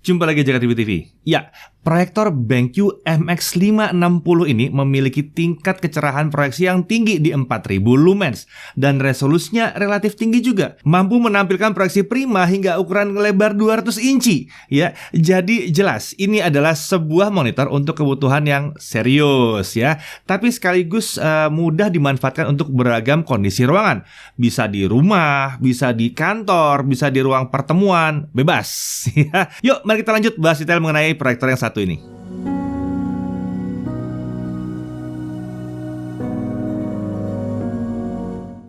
Jumpa lagi Jakarta TV. Ya, proyektor BenQ MX560 ini memiliki tingkat kecerahan proyeksi yang tinggi di 4000 lumens dan resolusinya relatif tinggi juga. Mampu menampilkan proyeksi prima hingga ukuran lebar 200 inci. Ya, jadi jelas ini adalah sebuah monitor untuk kebutuhan yang serius ya, tapi sekaligus mudah dimanfaatkan untuk beragam kondisi ruangan. Bisa di rumah, bisa di kantor, bisa di ruang pertemuan, bebas ya. Yuk, mari kita lanjut bahas detail mengenai proyektor yang satu ini.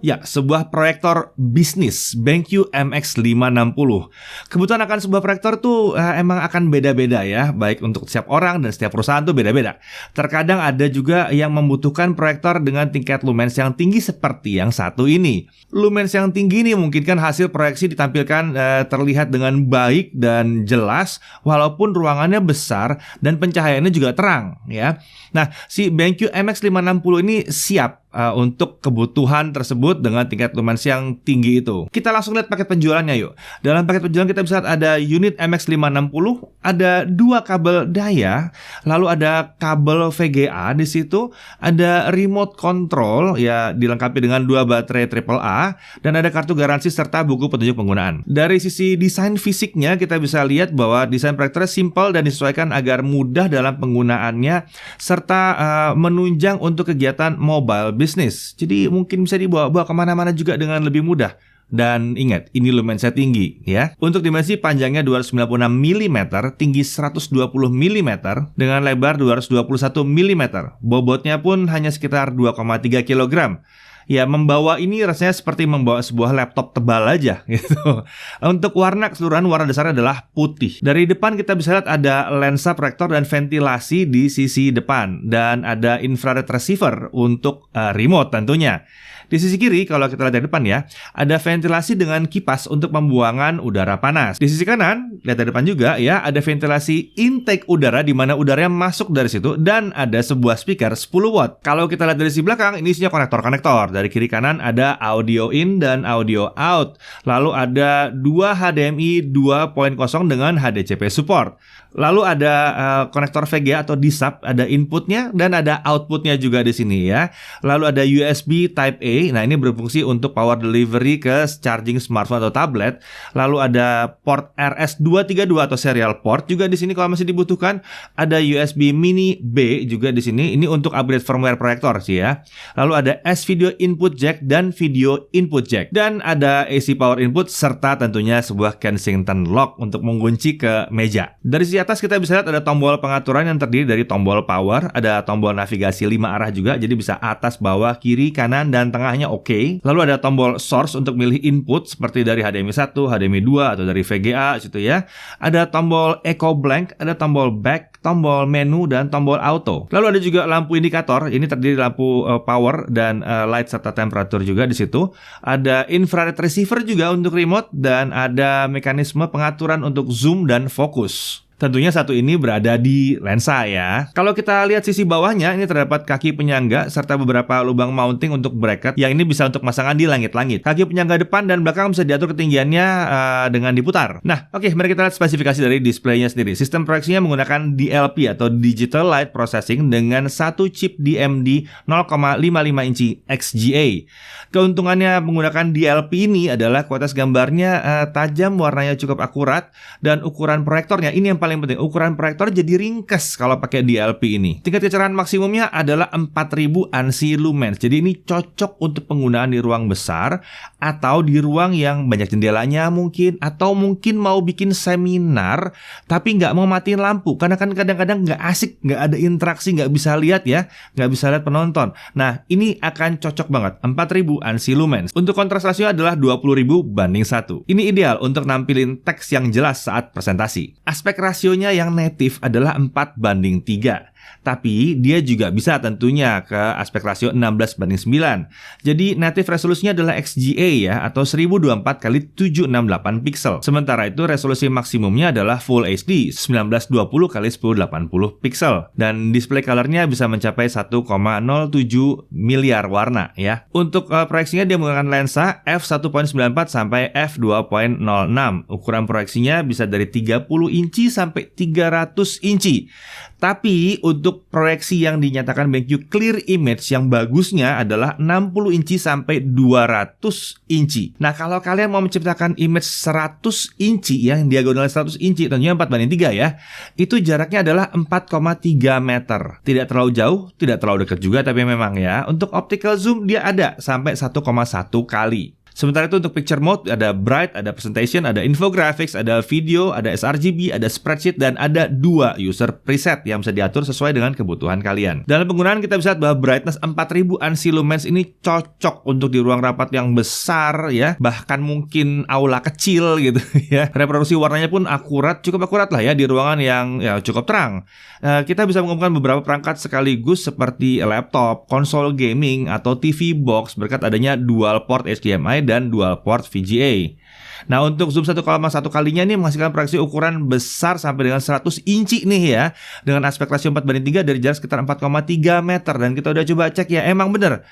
Ya, sebuah proyektor bisnis BenQ MX560. Kebutuhan akan sebuah proyektor tuh emang akan beda-beda ya, baik untuk setiap orang dan setiap perusahaan tuh beda-beda. Terkadang ada juga yang membutuhkan proyektor dengan tingkat lumens yang tinggi seperti yang satu ini. Lumens yang tinggi ini memungkinkan hasil proyeksi ditampilkan terlihat dengan baik dan jelas walaupun ruangannya besar dan pencahayaannya juga terang ya. Nah, si BenQ MX560 ini siap untuk kebutuhan tersebut dengan tingkat lumens yang tinggi itu. Kita langsung lihat paket penjualannya yuk. Dalam paket penjualan kita bisa lihat ada unit MX560, ada 2 kabel daya, lalu ada kabel VGA di situ, ada remote control ya dilengkapi dengan 2 baterai AAA dan ada kartu garansi serta buku petunjuk penggunaan. Dari sisi desain fisiknya kita bisa lihat bahwa desain proyektornya simpel dan disesuaikan agar mudah dalam penggunaannya serta menunjang untuk kegiatan mobile bisnis. Jadi mungkin bisa dibawa kemana-mana juga dengan lebih mudah. Dan ingat, ini lumensnya tinggi ya. Untuk dimensi panjangnya 296 mm, tinggi 120 mm, dengan lebar 221 mm. Bobotnya pun hanya sekitar 2,3 kg. Ya, membawa ini rasanya seperti membawa sebuah laptop tebal aja gitu. Untuk warna keseluruhan, warna dasarnya adalah putih. Dari depan kita bisa lihat ada lensa proyektor dan ventilasi di sisi depan. Dan ada infrared receiver untuk remote tentunya. Di sisi kiri, kalau kita lihat dari depan ya, ada ventilasi dengan kipas untuk pembuangan udara panas. Di sisi kanan, lihat dari depan juga ya, ada ventilasi intake udara di mana udaranya masuk dari situ dan ada sebuah speaker 10 watt. Kalau kita lihat dari sisi belakang, ini isinya konektor-konektor. Dari kiri kanan ada audio in dan audio out. Lalu ada 2 HDMI 2.0 dengan HDCP support. Lalu ada konektor VGA atau DSAP, ada inputnya dan ada outputnya juga di sini ya. Lalu ada USB Type A. Nah, ini berfungsi untuk power delivery ke charging smartphone atau tablet. Lalu ada port RS232 atau serial port juga di sini kalau masih dibutuhkan. Ada USB Mini B juga di sini. Ini untuk upgrade firmware proyektor sih ya. Lalu ada S-Video input jack dan video input jack. Dan ada AC power input serta tentunya sebuah Kensington lock untuk mengunci ke meja. Dari sisi atas kita bisa lihat ada tombol pengaturan yang terdiri dari tombol power, ada tombol navigasi 5 arah juga, jadi bisa atas, bawah, kiri, kanan, dan tengahnya oke. Lalu ada tombol source untuk milih input seperti dari HDMI 1, HDMI 2, atau dari VGA gitu ya. Ada tombol echo blank, ada tombol back, tombol menu, dan tombol auto. Lalu ada juga lampu indikator, ini terdiri dari lampu power dan light serta temperatur juga di situ. Ada infrared receiver juga untuk remote dan ada mekanisme pengaturan untuk zoom dan fokus. Tentunya satu ini berada di lensa ya. Kalau kita lihat sisi bawahnya, ini terdapat kaki penyangga serta beberapa lubang mounting untuk bracket yang ini bisa untuk pemasangan di langit-langit. Kaki penyangga depan dan belakang bisa diatur ketinggiannya dengan diputar. Nah, oke, mari kita lihat spesifikasi dari displaynya sendiri. Sistem proyeksinya menggunakan DLP atau Digital Light Processing dengan satu chip DMD 0,55 inci XGA. Keuntungannya menggunakan DLP ini adalah kualitas gambarnya tajam, warnanya cukup akurat, dan ukuran proyektornya ini yang paling penting, ukuran proyektor jadi ringkas kalau pakai DLP ini. Tingkat kecerahan maksimumnya adalah 4000 ANSI lumens. Jadi ini cocok untuk penggunaan di ruang besar atau di ruang yang banyak jendelanya mungkin, atau mungkin mau bikin seminar tapi nggak mau matiin lampu karena kan kadang-kadang nggak asik, nggak ada interaksi, nggak bisa lihat ya, nggak bisa lihat penonton. Nah, ini akan cocok banget, 4000 ANSI lumens. Untuk kontras rasio adalah 20.000 banding 1. Ini ideal untuk nampilin teks yang jelas saat presentasi. Aspek rasionya yang native adalah 4:3. Tapi dia juga bisa tentunya ke aspek rasio 16:9. Jadi native resolusinya adalah XGA ya, atau 1024x768 pixel. Sementara itu resolusi maksimumnya adalah Full HD 1920x1080 pixel. Dan display colornya bisa mencapai 1,07 miliar warna ya. Untuk proyeksinya dia menggunakan lensa f1.94 sampai f2.06. Ukuran proyeksinya bisa dari 30 inci sampai 300 inci. Tapi untuk proyeksi yang dinyatakan BenQ clear image yang bagusnya adalah 60 inci sampai 200 inci. Nah, kalau kalian mau menciptakan image 100 inci yang diagonal 100 inci, tentunya 4:3 ya. Itu jaraknya adalah 4,3 meter. Tidak terlalu jauh, tidak terlalu dekat juga, tapi memang ya, untuk optical zoom dia ada sampai 1,1 kali. Sementara itu untuk picture mode ada bright, ada presentation, ada infographics, ada video, ada sRGB, ada spreadsheet, dan ada 2 user preset yang bisa diatur sesuai dengan kebutuhan kalian. Dalam penggunaan kita bisa lihat bahwa brightness 4000 ANSI lumens ini cocok untuk di ruang rapat yang besar ya, bahkan mungkin aula kecil gitu ya. Reproduksi warnanya pun akurat, cukup akurat lah ya di ruangan yang ya cukup terang. Kita bisa menggabungkan beberapa perangkat sekaligus seperti laptop, konsol gaming, atau TV box berkat adanya dual port HDMI dan dual port VGA. Nah, untuk zoom 1,1 kalinya ini menghasilkan proyeksi ukuran besar sampai dengan 100 inci nih ya, dengan aspek rasio 4:3 dari jarak sekitar 4,3 meter. Dan kita udah coba cek ya, emang bener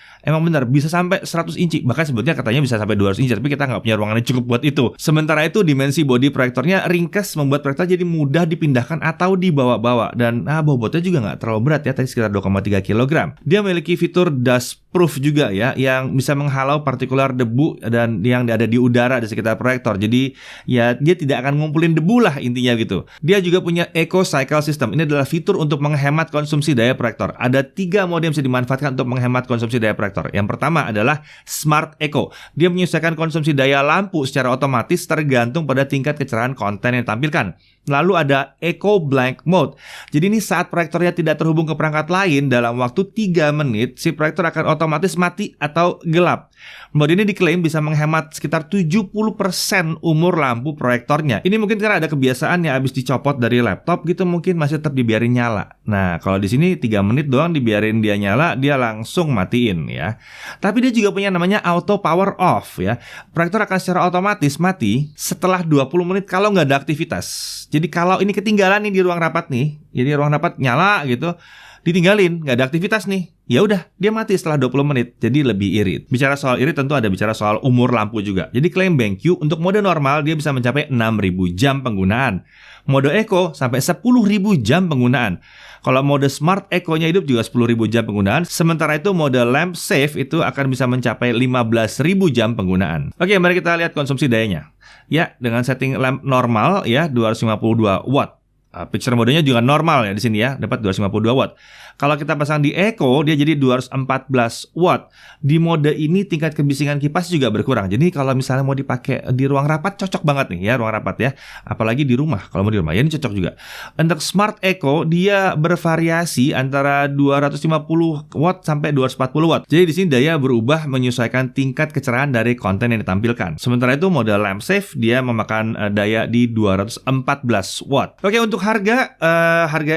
bisa sampai 100 inci. Bahkan sebetulnya katanya bisa sampai 200 inci, tapi kita nggak punya ruangan yang cukup buat itu. Sementara itu dimensi bodi proyektornya ringkas, membuat proyektor jadi mudah dipindahkan atau dibawa-bawa. Dan bobotnya juga nggak terlalu berat ya, tadi sekitar 2,3 kg. Dia memiliki fitur dust proof juga ya, yang bisa menghalau partikular debu dan yang ada di udara di sekitar proyektor. Jadi ya dia tidak akan ngumpulin debu lah intinya gitu. Dia juga punya Eco Cycle System. Ini adalah fitur untuk menghemat konsumsi daya proyektor. Ada 3 mode yang bisa dimanfaatkan untuk menghemat konsumsi daya proyektor. Yang pertama adalah Smart Eco. Dia menyesuaikan konsumsi daya lampu secara otomatis tergantung pada tingkat kecerahan konten yang ditampilkan. Lalu ada Eco Blank Mode. Jadi ini saat proyektornya tidak terhubung ke perangkat lain dalam waktu 3 menit, si proyektor akan otomatis mati atau gelap. Mode ini diklaim bisa menghemat sekitar 70% umur lampu proyektornya. Ini mungkin karena ada kebiasaan yang habis dicopot dari laptop gitu, mungkin masih tetap dibiarin nyala. Nah, kalau di sini 3 menit doang dibiarin dia nyala, dia langsung matiin ya. Tapi dia juga punya namanya Auto Power Off ya. Proyektor akan secara otomatis mati setelah 20 menit kalau nggak ada aktivitas. Jadi kalau ini ketinggalan nih di ruang rapat nih, jadi ruang rapat nyala gitu, ditinggalin, nggak ada aktivitas nih, ya udah dia mati setelah 20 menit. Jadi lebih irit. Bicara soal irit tentu ada bicara soal umur lampu juga. Jadi klaim BenQ untuk mode normal dia bisa mencapai 6.000 jam penggunaan. Mode Eco sampai 10.000 jam penggunaan. Kalau mode Smart Eco-nya hidup juga 10.000 jam penggunaan. Sementara itu mode Lamp Safe itu akan bisa mencapai 15.000 jam penggunaan. Oke, mari kita lihat konsumsi dayanya. Ya, dengan setting lamp normal ya 252 watt. Picture modenya juga normal ya di sini ya, dapat 252 watt. Kalau kita pasang di Eco, dia jadi 214 watt. Di mode ini tingkat kebisingan kipas juga berkurang. Jadi kalau misalnya mau dipakai di ruang rapat, cocok banget nih ya, ruang rapat ya. Apalagi di rumah, kalau mau di rumah, ya ini cocok juga. Untuk Smart Eco, dia bervariasi antara 250 watt sampai 240 watt. Jadi di sini daya berubah menyesuaikan tingkat kecerahan dari konten yang ditampilkan. Sementara itu mode Lamp Safe, dia memakan daya di 214 watt. Oke, untuk harga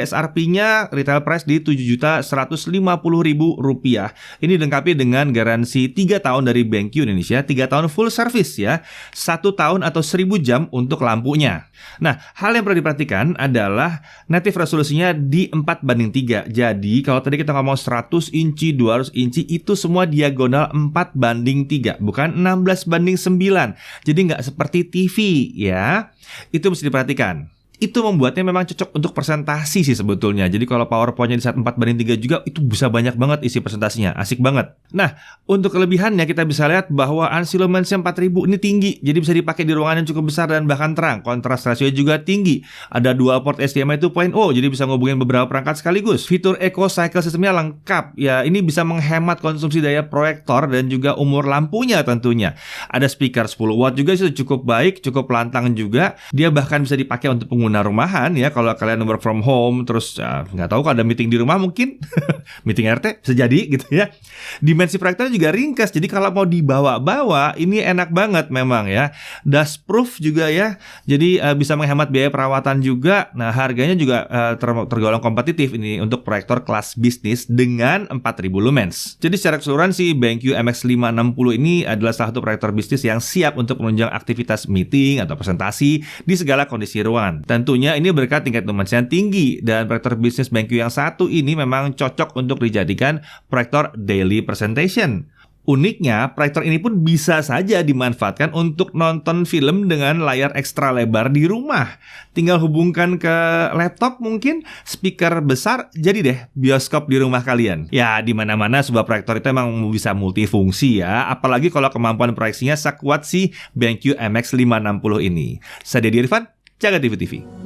SRP-nya retail price di Rp7.150.000. Ini dilengkapi dengan garansi 3 tahun dari BenQ Indonesia, 3 tahun full service ya, 1 tahun atau 1.000 jam untuk lampunya. Nah, hal yang perlu diperhatikan adalah native resolusinya di 4:3. Jadi kalau tadi kita ngomong 100 inci, 200 inci, itu semua diagonal 4:3, bukan 16:9. Jadi nggak seperti TV ya. Itu mesti diperhatikan. Itu membuatnya memang cocok untuk presentasi sih sebetulnya. Jadi kalau PowerPoint-nya di saat 4:3 juga, itu bisa banyak banget isi presentasinya. Asik banget. Nah, untuk kelebihannya kita bisa lihat bahwa ANSI lumensnya 4000 ini tinggi. Jadi bisa dipakai di ruangan yang cukup besar dan bahkan terang. Kontras rasio juga tinggi. Ada dual port HDMI 2.0, jadi bisa ngubungin beberapa perangkat sekaligus. Fitur Eco Cycle Systemnya lengkap. Ya, ini bisa menghemat konsumsi daya proyektor dan juga umur lampunya tentunya. Ada speaker 10 watt juga, itu cukup baik, cukup lantang juga. Dia bahkan bisa dipakai untuk penggunaan pengguna rumahan ya, kalau kalian work from home, terus nggak tahu kalau ada meeting di rumah mungkin, meeting RT bisa jadi gitu ya. Dimensi proyektornya juga ringkas, jadi kalau mau dibawa-bawa ini enak banget memang ya. Dust proof juga ya, jadi bisa menghemat biaya perawatan juga. Nah harganya juga tergolong kompetitif ini untuk proyektor kelas bisnis dengan 4000 lumens. Jadi secara keseluruhan sih BenQ MX560 ini adalah salah satu proyektor bisnis yang siap untuk menunjang aktivitas meeting atau presentasi di segala kondisi ruangan. Tentunya ini berkat tingkat lumens yang tinggi, dan proyektor bisnis BenQ yang satu ini memang cocok untuk dijadikan proyektor daily presentation. Uniknya, proyektor ini pun bisa saja dimanfaatkan untuk nonton film dengan layar ekstra lebar di rumah. Tinggal hubungkan ke laptop mungkin, speaker besar, jadi deh bioskop di rumah kalian. Ya, di mana-mana sebuah proyektor itu emang bisa multifungsi ya, apalagi kalau kemampuan proyeksinya sekuat si BenQ MX560 ini. Saya Deddy Irfan, Jaga TV TV.